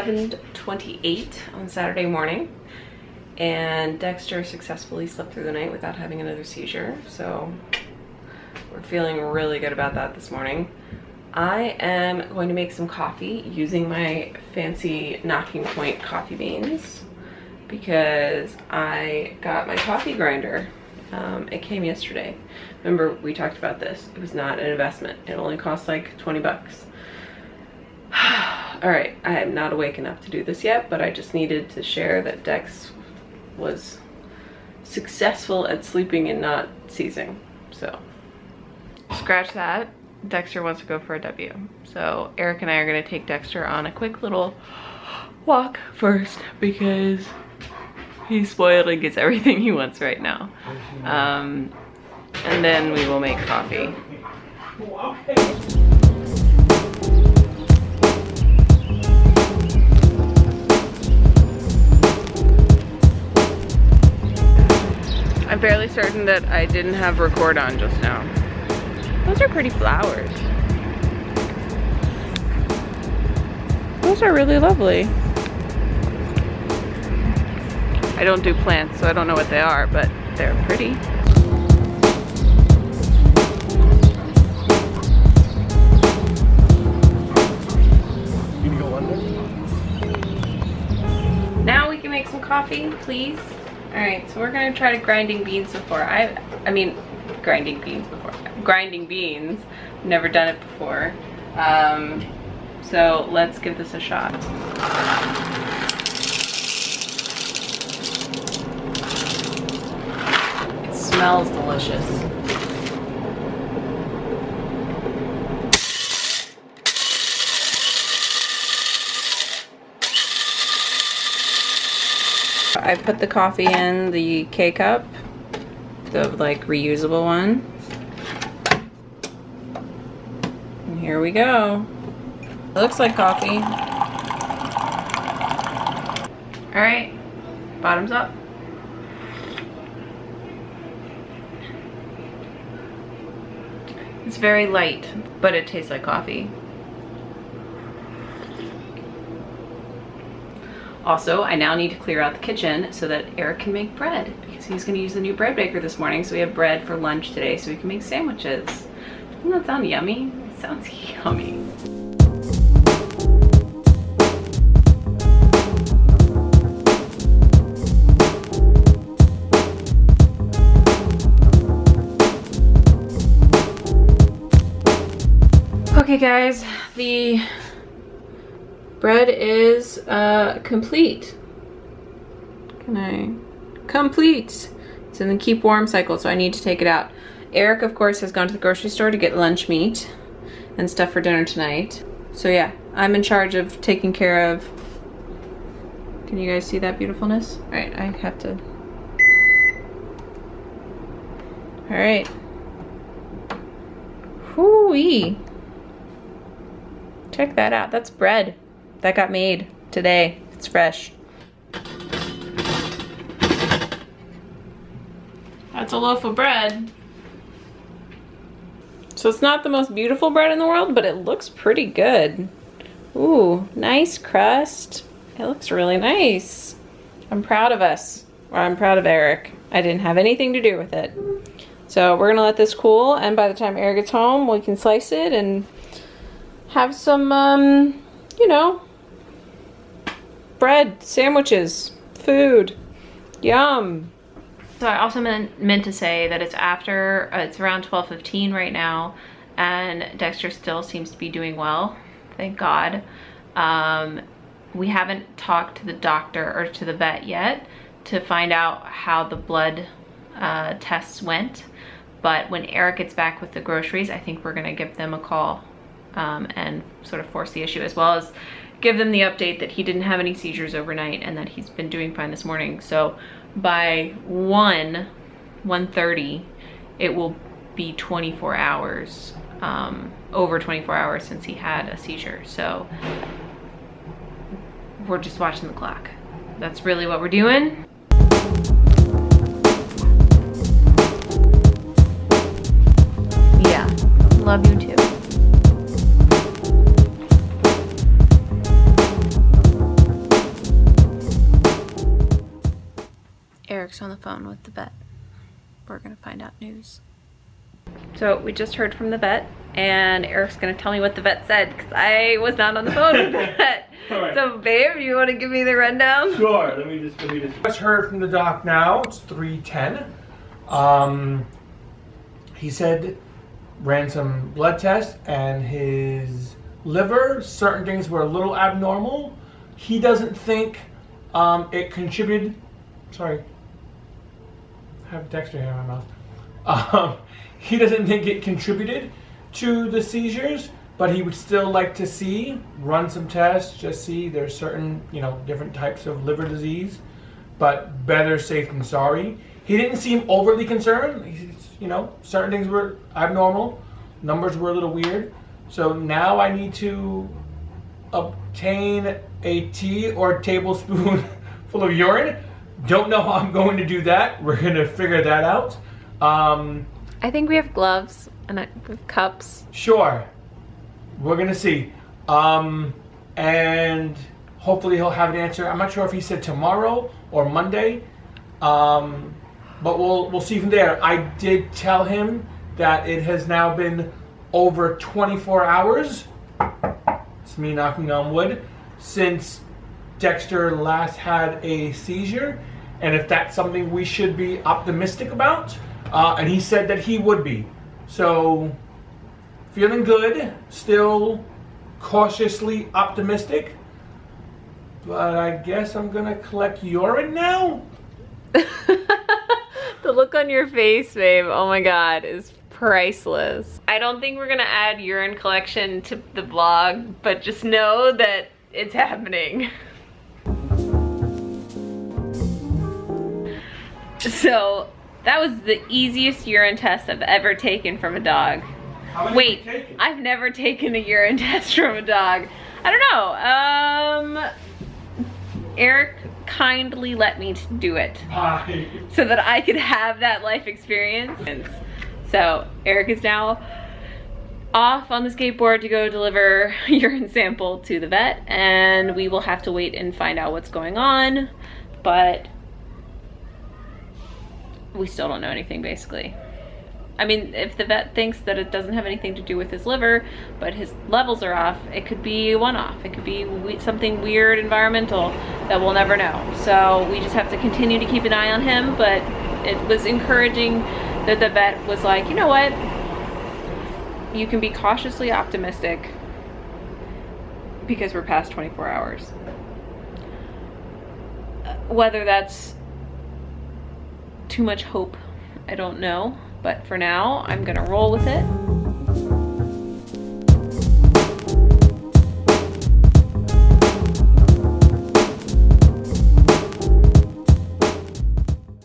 11:28 on Saturday morning, and Dexter successfully slept through the night without having another seizure, so we're feeling really good about that this morning. I am going to make some coffee using my fancy Knocking Point coffee beans because I got my coffee grinder. It came yesterday. Remember, we talked about this. It was not an investment. It only cost like 20 bucks. All right, I am not awake enough to do this yet, but I just needed to share that Dex was successful at sleeping and not seizing. So, scratch that. Dexter wants to go for a W. So Eric and I are gonna take Dexter on a quick little walk first because he's spoiled and gets everything he wants right now. And then we will make coffee. I'm fairly certain that I didn't have record on just now. Those are pretty flowers. Those are really lovely. I don't do plants, so I don't know what they are, but they're pretty. You can go under. Now we can make some coffee, please. All right, so we're gonna try to grinding beans before. Grinding beans. Never done it before. So let's give this a shot. It smells delicious. I put the coffee in the K-cup, the like reusable one. And here we go. It looks like coffee. All right, bottoms up. It's very light, but it tastes like coffee. Also, I now need to clear out the kitchen so that Eric can make bread because he's gonna use the new bread maker this morning. So we have bread for lunch today so we can make sandwiches. Doesn't that sound yummy? It sounds yummy. Okay guys, the bread is complete. Complete. It's in the keep warm cycle, so I need to take it out. Eric, of course, has gone to the grocery store to get lunch meat and stuff for dinner tonight. So yeah, I'm in charge of taking care of... Can you guys see that beautifulness? All right, I have to... All right. Whoo-wee. Check that out. That's bread that got made today. It's fresh. That's a loaf of bread. So it's not the most beautiful bread in the world, but it looks pretty good. Ooh, nice crust. It looks really nice. I'm proud of us. Or I'm proud of Eric. I didn't have anything to do with it. So we're gonna let this cool, and by the time Eric gets home, we can slice it and have some, you know, bread, sandwiches, food. Yum. So I also meant to say that it's after, it's around 12:15 right now, and Dexter still seems to be doing well, thank God. We haven't talked to the doctor or to the vet yet to find out how the blood tests went, but when Eric gets back with the groceries, I think we're gonna give them a call and sort of force the issue, as well as give them the update that he didn't have any seizures overnight and that he's been doing fine this morning. So by 1:30, it will be 24 hours, over 24 hours since he had a seizure. So we're just watching the clock. That's really what we're doing. Yeah, love you too. Eric's on the phone with the vet. We're gonna find out news. So we just heard from the vet, and Eric's gonna tell me what the vet said because I was not on the phone with the vet. Right. So babe, you want to give me the rundown? Sure. Let me just. Just heard from the doc now. It's 3:10. He said ran some blood tests and his liver, certain things were a little abnormal. He doesn't think it contributed. Sorry. I have Dexter here in my mouth. He doesn't think it contributed to the seizures, but he would still like to run some tests, just see there's certain, different types of liver disease, but better safe than sorry. He didn't seem overly concerned. Certain things were abnormal, numbers were a little weird. So now I need to obtain a tea or tablespoon full of urine. Don't know how I'm going to do that. We're gonna figure that out. I think we have gloves and cups. Sure. We're gonna see. And hopefully he'll have an answer. I'm not sure if he said tomorrow or Monday. But we'll see from there. I did tell him that it has now been over 24 hours. It's me knocking on wood. Since Dexter last had a seizure, and if that's something we should be optimistic about. And he said that he would be. So, feeling good, still cautiously optimistic. But I guess I'm gonna collect urine now? The look on your face, babe, oh my god, is priceless. I don't think we're gonna add urine collection to the vlog, but just know that it's happening. So, that was the easiest urine test I've ever taken from a dog. Wait, I've never taken a urine test from a dog. I don't know. Eric kindly let me do it so that I could have that life experience. So Eric is now off on the skateboard to go deliver a urine sample to the vet, and we will have to wait and find out what's going on, but we still don't know anything basically. I mean, if the vet thinks that it doesn't have anything to do with his liver, but his levels are off, it could be a one-off. It could be something weird environmental that we'll never know. So we just have to continue to keep an eye on him, but it was encouraging that the vet was like, you know what? You can be cautiously optimistic because we're past 24 hours. Whether that's too much hope, I don't know. But for now, I'm gonna roll with it.